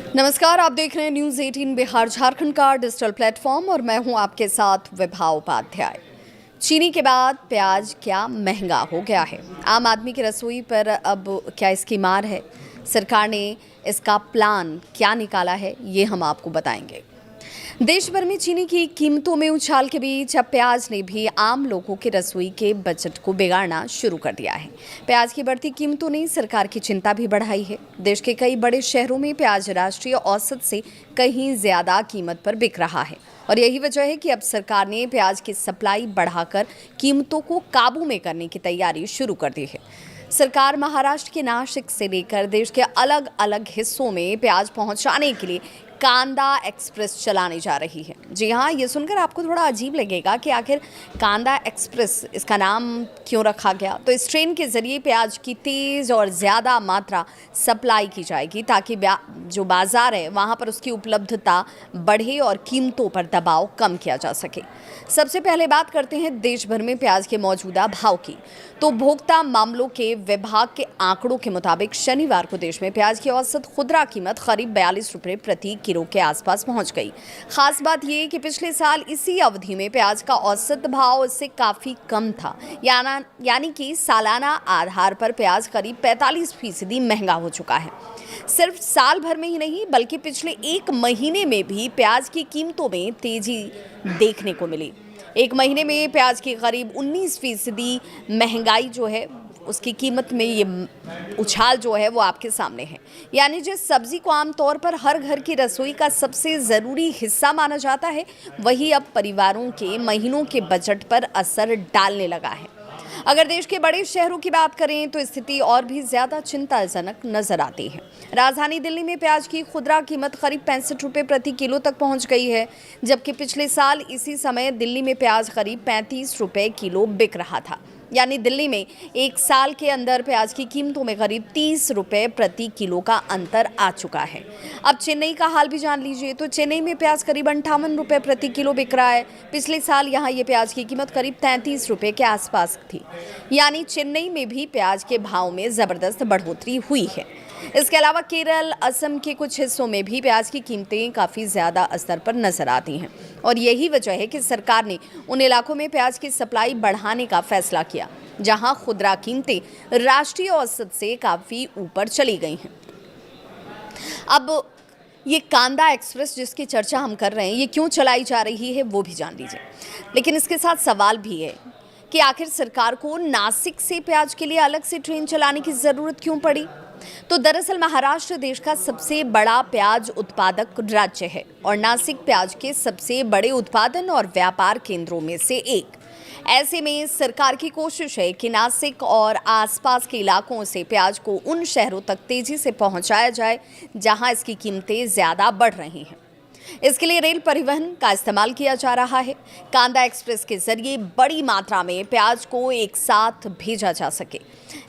नमस्कार, आप देख रहे हैं न्यूज़ 18 बिहार झारखंड का डिजिटल प्लेटफॉर्म और मैं हूं आपके साथ विभा उपाध्याय। चीनी के बाद प्याज क्या महंगा हो गया है? आम आदमी की रसोई पर अब क्या इसकी मार है? सरकार ने इसका प्लान क्या निकाला है, ये हम आपको बताएंगे। देश भर में चीनी की कीमतों में उछाल के बीच अब प्याज ने भी आम लोगों के रसोई के बजट को बिगाड़ना शुरू कर दिया है। प्याज की बढ़ती कीमतों ने सरकार की चिंता भी बढ़ाई है। देश के कई बड़े शहरों में प्याज राष्ट्रीय औसत से कहीं ज्यादा कीमत पर बिक रहा है और यही वजह है कि अब सरकार ने प्याज की सप्लाई बढ़ाकर कीमतों को काबू में करने की तैयारी शुरू कर दी है। सरकार महाराष्ट्र के नासिक से लेकर देश के अलग अलग हिस्सों में प्याज पहुंचाने के लिए कांदा एक्सप्रेस चलाने जा रही है। जी हाँ, ये सुनकर आपको थोड़ा अजीब लगेगा कि आखिर कांदा एक्सप्रेस इसका नाम क्यों रखा गया। तो इस ट्रेन के जरिए प्याज की तेज़ और ज़्यादा मात्रा सप्लाई की जाएगी ताकि जो बाज़ार है वहाँ पर उसकी उपलब्धता बढ़े और कीमतों पर दबाव कम किया जा सके। सबसे पहले बात करते हैं देश भर में प्याज के मौजूदा भाव की। तो उपभोक्ता मामलों के विभाग के आंकड़ों के मुताबिक शनिवार को देश में प्याज की औसत खुदरा कीमत करीब 42 रुपये प्रति किलो के आसपास पहुंच गई। खास बात यह कि पिछले साल इसी अवधि में प्याज का औसत भाव इससे काफी कम था, यानी कि सालाना आधार पर प्याज करीब 45% महंगा हो चुका है। सिर्फ साल भर में ही नहीं बल्कि पिछले एक महीने में भी प्याज की कीमतों में तेजी देखने को मिली। एक महीने में प्याज की करीब 19% महंगाई जो है उसकी कीमत में ये उछाल जो है वो आपके सामने है। यानी जिस सब्जी को आमतौर पर हर घर की रसोई का सबसे ज़रूरी हिस्सा माना जाता है, वही अब परिवारों के महीनों के बजट पर असर डालने लगा है। अगर देश के बड़े शहरों की बात करें तो स्थिति और भी ज़्यादा चिंताजनक नजर आती है। राजधानी दिल्ली में प्याज की खुदरा कीमत करीब 65 रुपये प्रति किलो तक पहुंच गई है, जबकि पिछले साल इसी समय दिल्ली में प्याज करीब 35 रुपये किलो बिक रहा था। यानी दिल्ली में एक साल के अंदर प्याज की कीमतों में करीब 30 रुपये प्रति किलो का अंतर आ चुका है। अब चेन्नई का हाल भी जान लीजिए। तो चेन्नई में प्याज करीब 58 रुपये प्रति किलो बिक रहा है। पिछले साल यहाँ ये प्याज की कीमत करीब 33 रुपये के आसपास थी। यानी चेन्नई में भी प्याज के भाव में ज़बरदस्त बढ़ोतरी हुई है। इसके अलावा केरल, असम के कुछ हिस्सों में भी प्याज की कीमतें काफ़ी ज़्यादा स्तर पर नजर आती हैं और यही वजह है कि सरकार ने उन इलाकों में प्याज की सप्लाई बढ़ाने का फैसला किया जहां खुदरा कीमतें राष्ट्रीय औसत से काफ़ी ऊपर चली गई हैं। अब ये कांदा एक्सप्रेस जिसकी चर्चा हम कर रहे हैं, ये क्यों चलाई जा रही है वो भी जान लीजिए। लेकिन इसके साथ सवाल भी है कि आखिर सरकार को नासिक से प्याज के लिए अलग से ट्रेन चलाने की ज़रूरत क्यों पड़ी। तो दरअसल महाराष्ट्र देश का सबसे बड़ा प्याज उत्पादक राज्य है और नासिक प्याज के सबसे बड़े उत्पादन और व्यापार केंद्रों में से एक। ऐसे में सरकार की कोशिश है कि नासिक और आसपास के इलाकों से प्याज को उन शहरों तक तेजी से पहुंचाया जाए जहां इसकी कीमतें ज़्यादा बढ़ रही हैं। इसके लिए रेल परिवहन का इस्तेमाल किया जा रहा है। कांदा एक्सप्रेस के जरिए बड़ी मात्रा में प्याज को एक साथ भेजा जा सके।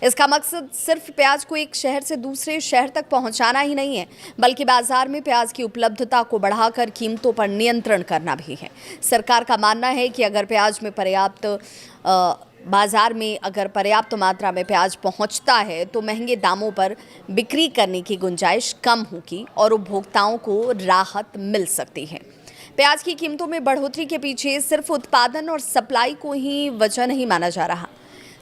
इसका मकसद सिर्फ प्याज को एक शहर से दूसरे शहर तक पहुंचाना ही नहीं है, बल्कि बाजार में प्याज की उपलब्धता को बढ़ाकर कीमतों पर नियंत्रण करना भी है। सरकार का मानना है कि अगर प्याज में बाज़ार में अगर पर्याप्त मात्रा में प्याज पहुंचता है तो महंगे दामों पर बिक्री करने की गुंजाइश कम होगी और उपभोक्ताओं को राहत मिल सकती है। प्याज की कीमतों में बढ़ोतरी के पीछे सिर्फ उत्पादन और सप्लाई को ही वजह नहीं माना जा रहा।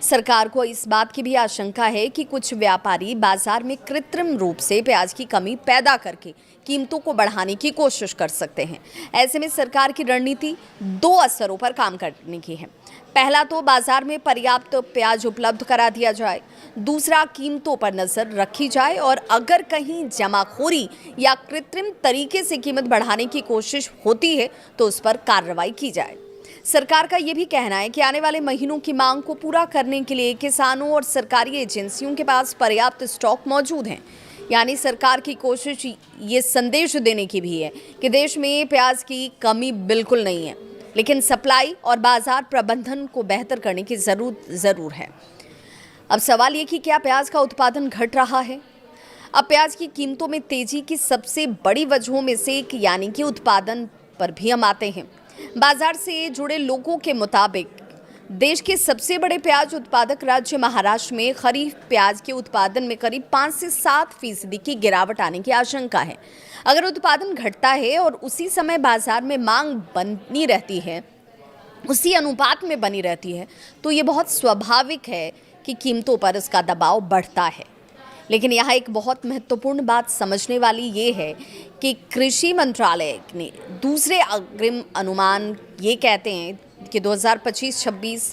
सरकार को इस बात की भी आशंका है कि कुछ व्यापारी बाजार में कृत्रिम रूप से प्याज की कमी पैदा करके कीमतों को बढ़ाने की कोशिश कर सकते हैं। ऐसे में सरकार की रणनीति दो असरों पर काम करने की है। पहला तो बाजार में पर्याप्त प्याज उपलब्ध करा दिया जाए, दूसरा कीमतों पर नजर रखी जाए और अगर कहीं जमाखोरी या कृत्रिम तरीके से कीमत बढ़ाने की कोशिश होती है तो उस पर कार्रवाई की जाए। सरकार का ये भी कहना है कि आने वाले महीनों की मांग को पूरा करने के लिए किसानों और सरकारी एजेंसियों के पास पर्याप्त स्टॉक मौजूद हैं। यानी सरकार की कोशिश ये संदेश देने की भी है कि देश में प्याज की कमी बिल्कुल नहीं है, लेकिन सप्लाई और बाजार प्रबंधन को बेहतर करने की ज़रूर है। अब सवाल ये कि क्या प्याज का उत्पादन घट रहा है? अब प्याज की कीमतों में तेजी की सबसे बड़ी वजहों में से एक यानी कि उत्पादन पर भी हम आते हैं। बाजार से जुड़े लोगों के मुताबिक देश के सबसे बड़े प्याज उत्पादक राज्य महाराष्ट्र में खरीफ प्याज के उत्पादन में करीब 5 से 7% की गिरावट आने की आशंका है। अगर उत्पादन घटता है और उसी समय बाजार में मांग बनी रहती है, उसी अनुपात में बनी रहती है, तो ये बहुत स्वाभाविक है कि कीमतों पर इसका दबाव बढ़ता है। लेकिन यहाँ एक बहुत महत्वपूर्ण बात समझने वाली ये है कि कृषि मंत्रालय ने दूसरे अग्रिम अनुमान ये कहते हैं कि 2025-26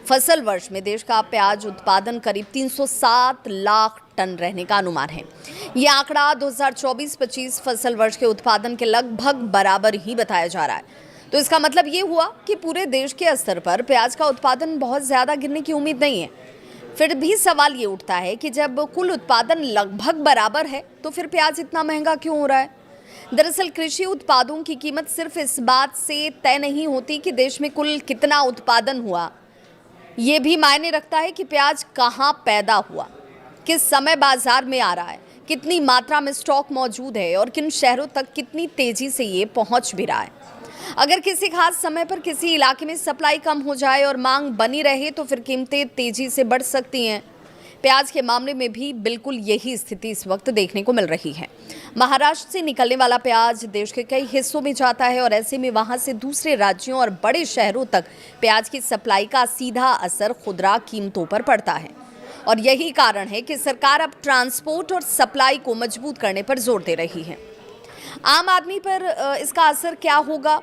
फसल वर्ष में देश का प्याज उत्पादन करीब 307 लाख टन रहने का अनुमान है। ये आंकड़ा 2024-25 फसल वर्ष के उत्पादन के लगभग बराबर ही बताया जा रहा है। तो इसका मतलब ये हुआ कि पूरे देश के स्तर पर प्याज का उत्पादन बहुत ज़्यादा गिरने की उम्मीद नहीं है। फिर भी सवाल ये उठता है कि जब कुल उत्पादन लगभग बराबर है तो फिर प्याज इतना महंगा क्यों हो रहा है? दरअसल कृषि उत्पादों की कीमत सिर्फ इस बात से तय नहीं होती कि देश में कुल कितना उत्पादन हुआ, ये भी मायने रखता है कि प्याज कहाँ पैदा हुआ, किस समय बाजार में आ रहा है, कितनी मात्रा में स्टॉक मौजूद है और किन शहरों तक कितनी तेजी से ये पहुंच भी रहा है। अगर किसी खास समय पर किसी इलाके में सप्लाई कम हो जाए और मांग बनी रहे तो फिर कीमतें तेजी से बढ़ सकती हैं। प्याज के मामले में भी बिल्कुल यही स्थिति इस वक्त देखने को मिल रही है। महाराष्ट्र से निकलने वाला प्याज देश के कई हिस्सों में जाता है और ऐसे में वहां से दूसरे राज्यों और बड़े शहरों तक प्याज की सप्लाई का सीधा असर खुदरा कीमतों पर पड़ता है। और यही कारण है कि सरकार अब ट्रांसपोर्ट और सप्लाई को मजबूत करने पर जोर दे रही है। आम आदमी पर इसका असर क्या होगा?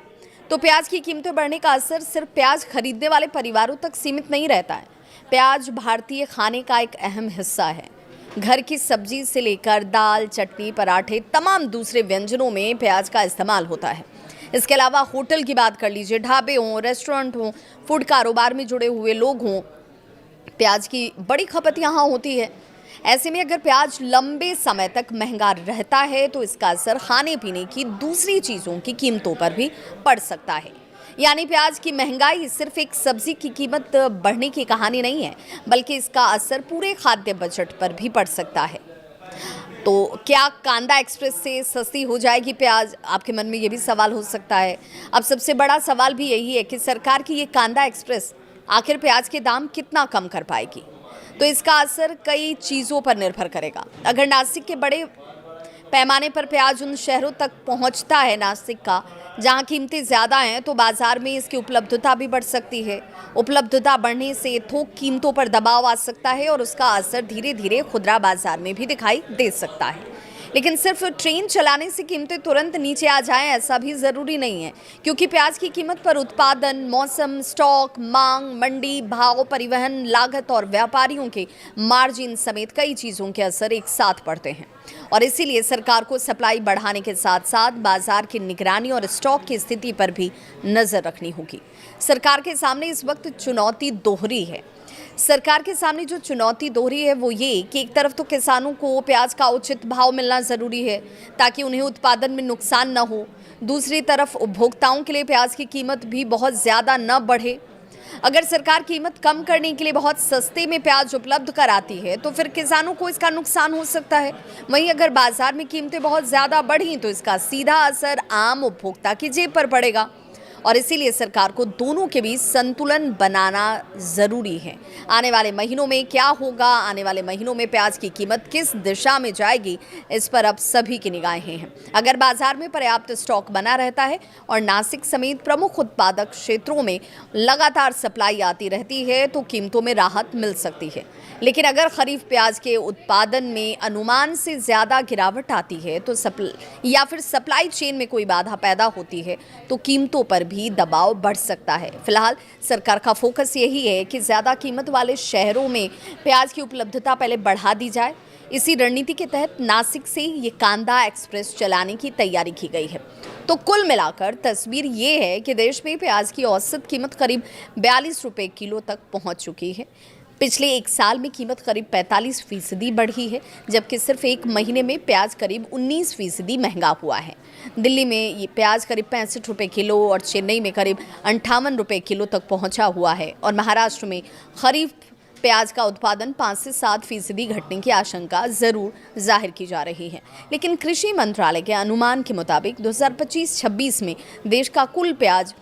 तो प्याज की कीमतें बढ़ने का असर सिर्फ प्याज खरीदने वाले परिवारों तक सीमित नहीं रहता है। प्याज भारतीय खाने का एक अहम हिस्सा है। घर की सब्जी से लेकर दाल, चटनी, पराठे, तमाम दूसरे व्यंजनों में प्याज का इस्तेमाल होता है। इसके अलावा होटल की बात कर लीजिए, ढाबे हों, रेस्टोरेंट हों, फूड कारोबार में जुड़े हुए लोग हों, प्याज की बड़ी खपत यहाँ होती है। ऐसे में अगर प्याज लंबे समय तक महंगा रहता है तो इसका असर खाने पीने की दूसरी चीज़ों की कीमतों पर भी पड़ सकता है। यानी प्याज की महंगाई सिर्फ एक सब्जी की कीमत बढ़ने की कहानी नहीं है, बल्कि इसका असर पूरे खाद्य बजट पर भी पड़ सकता है। तो क्या कांदा एक्सप्रेस से सस्ती हो जाएगी प्याज? आपके मन में ये भी सवाल हो सकता है। अब सबसे बड़ा सवाल भी यही है कि सरकार की ये कांदा एक्सप्रेस आखिर प्याज के दाम कितना कम कर पाएगी? तो इसका असर कई चीज़ों पर निर्भर करेगा। अगर नासिक के बड़े पैमाने पर प्याज उन शहरों तक पहुंचता है, नासिक का, जहां कीमतें ज़्यादा हैं, तो बाज़ार में इसकी उपलब्धता भी बढ़ सकती है। उपलब्धता बढ़ने से थोक कीमतों पर दबाव आ सकता है और उसका असर धीरे धीरे खुदरा बाज़ार में भी दिखाई दे सकता है। लेकिन सिर्फ ट्रेन चलाने से कीमतें तुरंत नीचे आ जाएं ऐसा भी ज़रूरी नहीं है, क्योंकि प्याज की कीमत पर उत्पादन, मौसम, स्टॉक, मांग, मंडी भाव, परिवहन लागत और व्यापारियों के मार्जिन समेत कई चीज़ों के असर एक साथ पड़ते हैं। और इसीलिए सरकार को सप्लाई बढ़ाने के साथ साथ बाजार की निगरानी और स्टॉक की स्थिति पर भी नज़र रखनी होगी। सरकार के सामने इस वक्त चुनौती दोहरी है। सरकार के सामने जो चुनौती दोहरी है वो ये कि एक तरफ तो किसानों को प्याज का उचित भाव मिलना ज़रूरी है ताकि उन्हें उत्पादन में नुकसान न हो। दूसरी तरफ उपभोक्ताओं के लिए प्याज की कीमत भी बहुत ज़्यादा न बढ़े। अगर सरकार कीमत कम करने के लिए बहुत सस्ते में प्याज उपलब्ध कराती है तो फिर किसानों को इसका नुकसान हो सकता है। वहीं अगर बाजार में कीमतें बहुत ज़्यादा बढ़ी तो इसका सीधा असर आम उपभोक्ता की जेब पर पड़ेगा। और इसीलिए सरकार को दोनों के बीच संतुलन बनाना ज़रूरी है। आने वाले महीनों में क्या होगा, आने वाले महीनों में प्याज की कीमत किस दिशा में जाएगी, इस पर अब सभी की निगाहें हैं। अगर बाजार में पर्याप्त स्टॉक बना रहता है और नासिक समेत प्रमुख उत्पादक क्षेत्रों में लगातार सप्लाई आती रहती है तो कीमतों में राहत मिल सकती है। लेकिन अगर खरीफ प्याज के उत्पादन में अनुमान से ज़्यादा गिरावट आती है तो या फिर सप्लाई चेन में कोई बाधा पैदा होती है तो कीमतों पर भी दबाव बढ़ सकता है। फिलहाल सरकार का फोकस यही है कि ज़्यादा कीमत वाले शहरों में प्याज की उपलब्धता पहले बढ़ा दी जाए। इसी रणनीति के तहत नासिक से ये कांदा एक्सप्रेस चलाने की तैयारी की गई है। तो कुल मिलाकर तस्वीर ये है कि देश में प्याज की औसत कीमत करीब 42 रुपये किलो तक पहुंच चुकी है। पिछले एक साल में कीमत करीब 45% बढ़ी है, जबकि सिर्फ एक महीने में प्याज करीब 19% महंगा हुआ है। दिल्ली में ये प्याज करीब 65 रुपये किलो और चेन्नई में करीब 58 रुपये किलो तक पहुंचा हुआ है। और महाराष्ट्र में खरीफ प्याज का उत्पादन 5 से 7% घटने की आशंका ज़रूर जाहिर की जा रही है। लेकिन कृषि मंत्रालय के अनुमान के मुताबिक 2025-26 में देश का कुल प्याज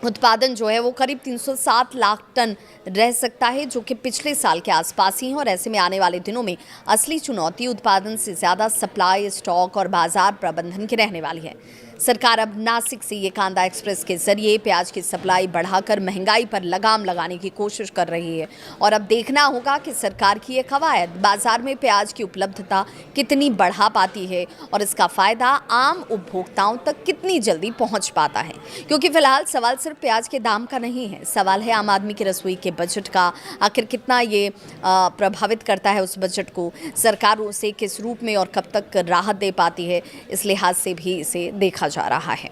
उत्पादन जो है वो करीब 307 लाख टन रह सकता है, जो कि पिछले साल के आसपास ही है। और ऐसे में आने वाले दिनों में असली चुनौती उत्पादन से ज़्यादा सप्लाई, स्टॉक और बाजार प्रबंधन की रहने वाली है। सरकार अब नासिक से ये कांदा एक्सप्रेस के जरिए प्याज की सप्लाई बढ़ाकर महंगाई पर लगाम लगाने की कोशिश कर रही है। और अब देखना होगा कि सरकार की ये कवायद बाजार में प्याज की उपलब्धता कितनी बढ़ा पाती है और इसका फ़ायदा आम उपभोक्ताओं तक कितनी जल्दी पहुंच पाता है। क्योंकि फिलहाल सवाल सिर्फ प्याज के दाम का नहीं है, सवाल है आम आदमी की रसोई के बजट का। आखिर कितना ये प्रभावित करता है उस बजट को, सरकार उसे किस रूप में और कब तक राहत दे पाती है, इस लिहाज से भी इसे देखा जा रहा है।